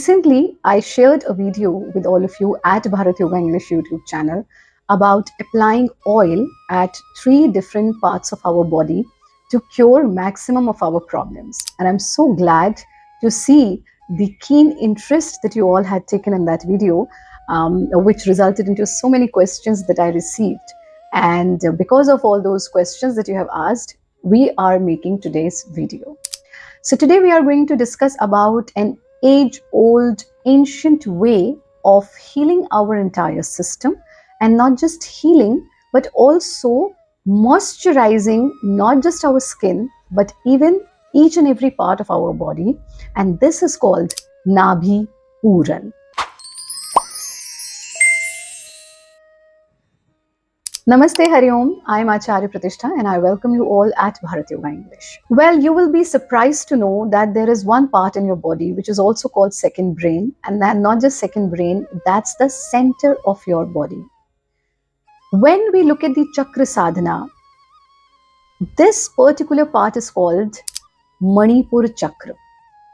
Recently, I shared a video with all of you at Bharat Yoga English YouTube channel about applying oil at 3 different parts of our body to cure maximum of our problems. And I'm so glad to see the keen interest that you all had taken in that video, which resulted into so many questions that I received. And because of all those questions that you have asked, we are making today's video. So today we are going to discuss about an age-old ancient way of healing our entire system, and not just healing but also moisturizing not just our skin but even each and every part of our body, and this is called Nabhi Puran. Namaste Hari Om, I am Acharya Pratishtha and I welcome you all at Bharat Yoga English. Well, you will be surprised to know that there is one part in your body which is also called second brain, and that not just second brain, that's the center of your body. When we look at the chakra sadhana, this particular part is called Manipur chakra.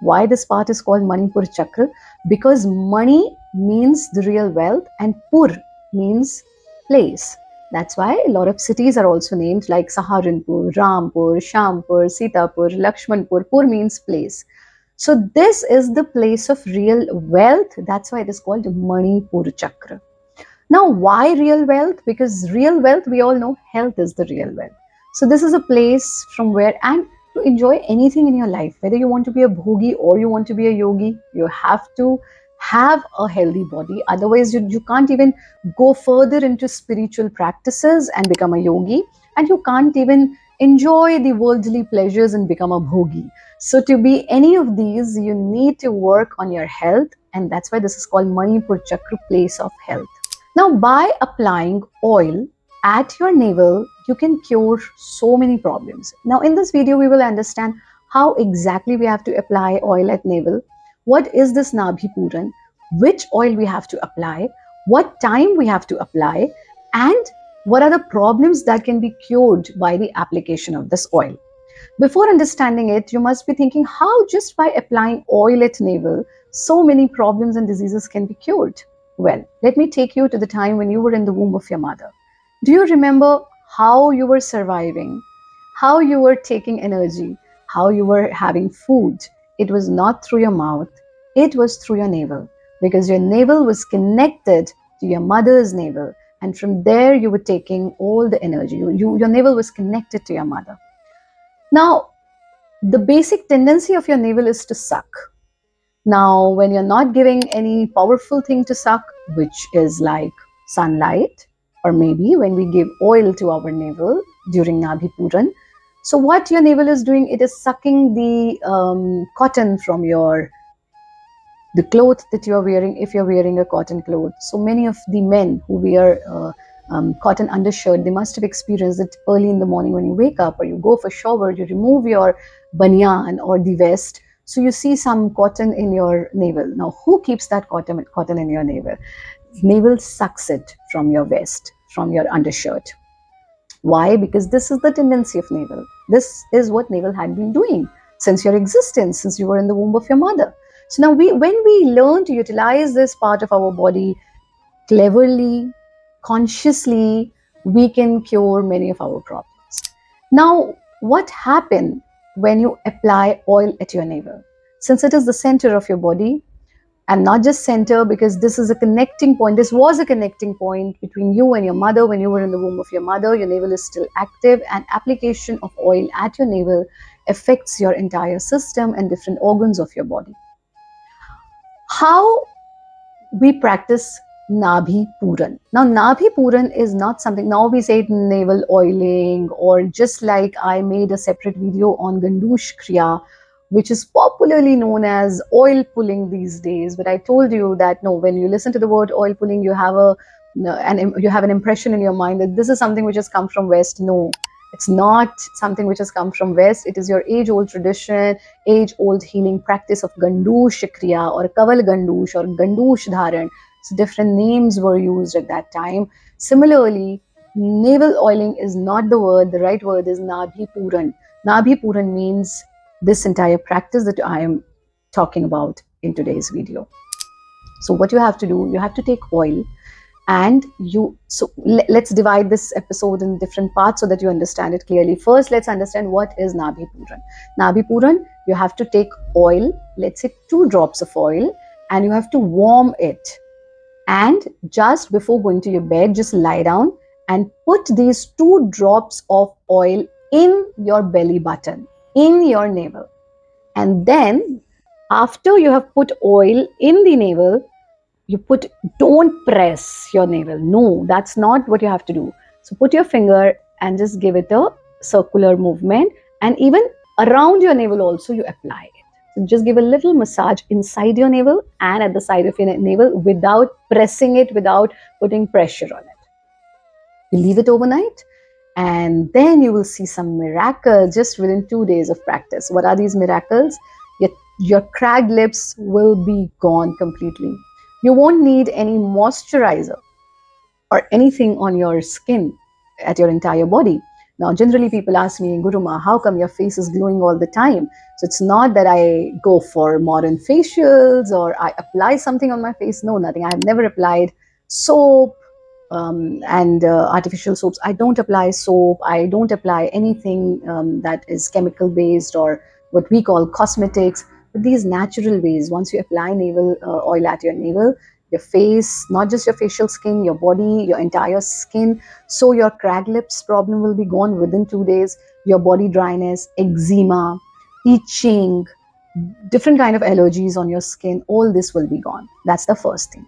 Why this part is called Manipur chakra? Because Mani means the real wealth and Pur means place. That's why a lot of cities are also named like Saharanpur, Rampur, Shampur, Sitapur, Lakshmanpur. Pur means place. So this is the place of real wealth. That's why it is called Manipur chakra. Now, why real wealth? Because real wealth, we all know health is the real wealth. So this is a place from where, and to enjoy anything in your life, whether you want to be a bhogi or you want to be a yogi, you have to have a healthy body. Otherwise, you can't even go further into spiritual practices and become a yogi, and you can't even enjoy the worldly pleasures and become a bhogi. So to be any of these, you need to work on your health, and that's why this is called Manipur Chakra, place of health. Now, by applying oil at your navel, you can cure so many problems. Now, in this video, we will understand how exactly we have to apply oil at navel, what is this Nabhi Puran, which oil we have to apply, what time we have to apply, and what are the problems that can be cured by the application of this oil. Before understanding it, you must be thinking how just by applying oil at navel, so many problems and diseases can be cured. Well, let me take you to the time when you were in the womb of your mother. Do you remember how you were surviving, how you were taking energy, how you were having food? It was not through your mouth, it was through your navel, because your navel was connected to your mother's navel, and from there you were taking all the energy. Your navel was connected to your mother. Now, the basic tendency of your navel is to suck. Now, when you're not giving any powerful thing to suck, which is like sunlight, or maybe when we give oil to our navel during Nabhi Puran, so what your navel is doing, it is sucking the cotton from the cloth that you are wearing, if you're wearing a cotton cloth. So many of the men who wear cotton undershirt, they must have experienced it early in the morning when you wake up or you go for shower, you remove your banyan or the vest. So you see some cotton in your navel. Now, who keeps that cotton in your navel? Navel sucks it from your vest, from your undershirt. Why? Because this is the tendency of navel. This is what navel had been doing since your existence, since you were in the womb of your mother. So now when we learn to utilize this part of our body cleverly, consciously, we can cure many of our problems. Now, what happens when you apply oil at your navel? Since it is the center of your body, and not just center, because this is a connecting point, this was a connecting point between you and your mother. When you were in the womb of your mother, your navel is still active, and application of oil at your navel affects your entire system and different organs of your body. How we practice Nabhi Puran. Now, Nabhi Puran is not something, now we say navel oiling, or just like I made a separate video on Gandush Kriya, which is popularly known as oil pulling these days. But I told you that no, when you listen to the word oil pulling, you have an impression in your mind that this is something which has come from West. No, it's not something which has come from West. It is your age-old tradition, age-old healing practice of Gandush Kriya or Kaval Gandush or Gandush Dharan. So different names were used at that time. Similarly, navel oiling is not the word. The right word is Nabhi Puran. Nabhi Puran means this entire practice that I am talking about. in today's video. So what you have to do, you have to take oil, and let's divide this episode in different parts so that you understand it clearly. First, let's understand what is Nabhi Puran. Nabhi Puran, you have to take oil, let's say 2 drops of oil, and you have to warm it. And just before going to your bed, just lie down and put these 2 drops of oil in your belly button, in your navel. And then after you have put oil in the navel, don't press your navel. No, that's not what you have to do. So put your finger and just give it a circular movement, and even around your navel also you apply it. So just give a little massage inside your navel and at the side of your navel without pressing it, without putting pressure on it. You leave it overnight, and then you will see some miracle just within 2 days of practice. What are these miracles? Your cracked lips will be gone completely. You won't need any moisturizer or anything on your skin at your entire body. Now, generally people ask me, Guruma, how come your face is glowing all the time? So it's not that I go for modern facials or I apply something on my face. No, nothing. I have never applied soap and artificial soaps. I don't apply soap. I don't apply anything that is chemical based or what we call cosmetics. But these natural ways, once you apply navel oil at your navel, your face, not just your facial skin, your body, your entire skin. So your cracked lips problem will be gone within 2 days. Your body dryness, eczema, itching, different kind of allergies on your skin, all this will be gone. That's the first thing.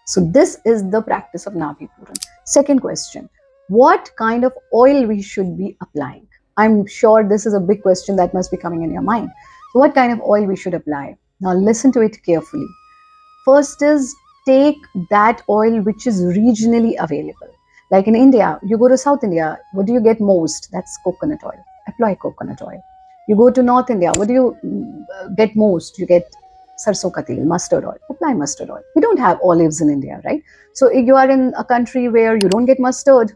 So this is the practice of Nabhi Puran. Second question, what kind of oil we should be applying? I'm sure this is a big question that must be coming in your mind. So what kind of oil we should apply? Now listen to it carefully. First is, take that oil which is regionally available. Like in India, you go to South India, what do you get most? That's coconut oil. Apply coconut oil. You go to North India, what do you get most? You get sarson ka tel, mustard oil. Apply mustard oil. We don't have olives in India, right? So if you are in a country where you don't get mustard,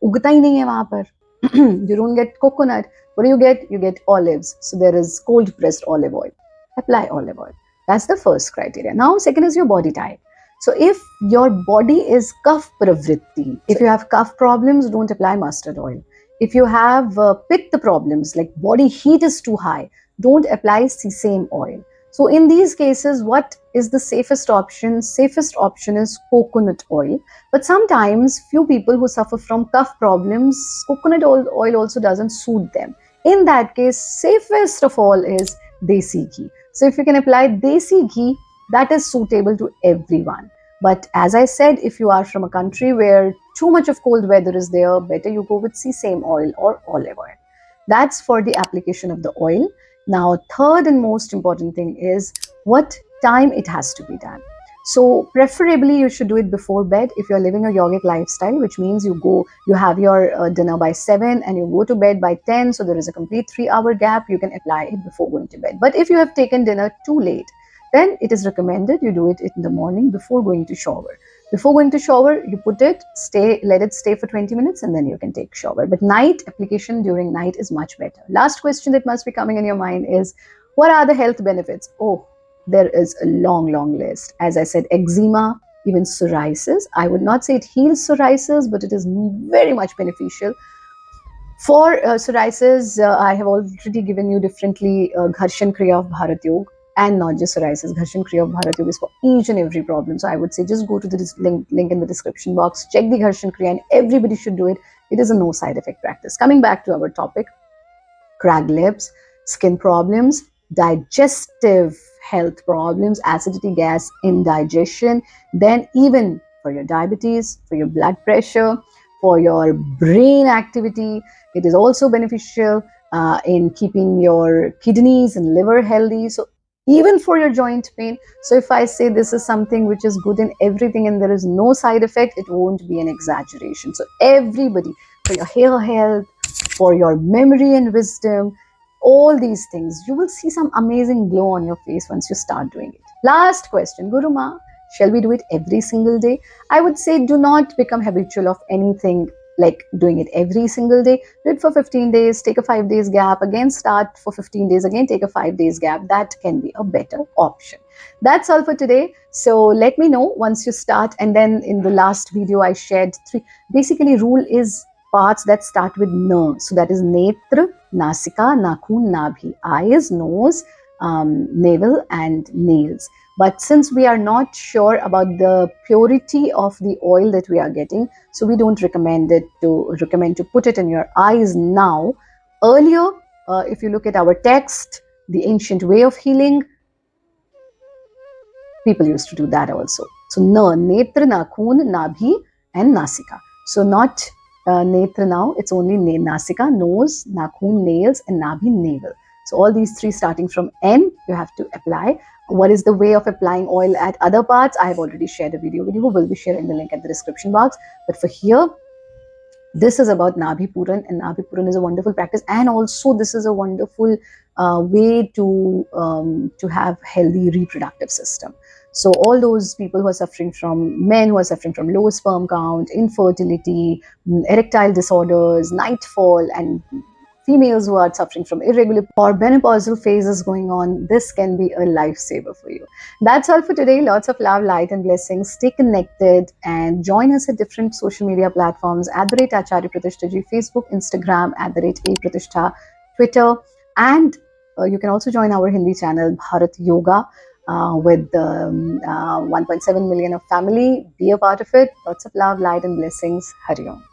उगता ही नहीं है वहां पर. You don't get coconut. What do you get? You get olives. So there is cold pressed olive oil. Apply olive oil. That's the first criteria. Now, second is your body type. So if your body is cough pravritti, if you have cough problems, don't apply mustard oil. If you have pitta problems, like body heat is too high, don't apply sesame oil. So in these cases, what is the safest option? Safest option is coconut oil. But sometimes few people who suffer from cough problems, coconut oil also doesn't suit them. In that case, safest of all is desi ghee. So if you can apply desi ghee, that is suitable to everyone. But as I said, if you are from a country where too much of cold weather is there, better you go with sesame oil or olive oil. That's for the application of the oil. Now, third and most important thing is what time it has to be done. So preferably you should do it before bed if you're living a yogic lifestyle, which means you have your dinner by 7 and you go to bed by 10. So there is a complete 3-hour gap. You can apply it before going to bed. But if you have taken dinner too late, then it is recommended you do it in the morning before going to shower. Before going to shower, you put it, let it stay for 20 minutes and then you can take shower. But night application during night is much better. Last question that must be coming in your mind is, what are the health benefits? Oh, there is a long list. As I said, eczema, even psoriasis. I would not say it heals psoriasis, but it is very much beneficial. For psoriasis, I have already given you differently Gharshan Kriya of Bharat Yoga. And not just psoriasis, Gharshan Kriya of Bharat Yoga is for each and every problem. So I would say just go to the link in the description box, check the Gharshan Kriya, and everybody should do it. It is a no side effect practice. Coming back to our topic, cracked lips, skin problems, digestive health problems, acidity, gas, indigestion, then even for your diabetes, for your blood pressure, for your brain activity, it is also beneficial in keeping your kidneys and liver healthy. So even for your joint pain. So if I say this is something which is good in everything and there is no side effect, it won't be an exaggeration. So everybody, for your hair health, for your memory and wisdom, all these things, you will see some amazing glow on your face once you start doing it. Last question, Guruma, shall we do it every single day? I would say do not become habitual of anything like doing it every single day. Do it for 15 days, take a 5 days gap, again start for 15 days, again take a 5 days gap. That can be a better option. That's all for today. So let me know once you start. And then in the last video I shared three, basically rule is parts that start with na. So that is netra, nasika, nakhun, nabhi. Eyes, nose, navel and nails. But since we are not sure about the purity of the oil that we are getting, so we don't recommend to put it in your eyes now. Earlier, if you look at our text, the ancient way of healing, people used to do that also. So na, netra, nakhun, nabhi and nasika. So not netra now, it's only nasika, nose, nakhun, nails and nabhi, navel. So all these three starting from N, you have to apply. What is the way of applying oil at other parts? I have already shared a video with you. We'll be sharing the link at the description box. But for here, this is about Nabhi Puran, and Nabhi Puran is a wonderful practice, and also this is a wonderful way to have healthy reproductive system. So all those people who are suffering from, men who are suffering from low sperm count, infertility, erectile disorders, nightfall, and females who are suffering from irregular or menopausal phases going on, this can be a lifesaver for you. That's all for today. Lots of love, light, and blessings. Stay connected and join us at different social media platforms at the rate Acharya Pratishtha ji, Facebook, Instagram, at the rate A Pratishtha, Twitter, and you can also join our Hindi channel, Bharat Yoga, with 1.7 million of family. Be a part of it. Lots of love, light, and blessings. Hari Om.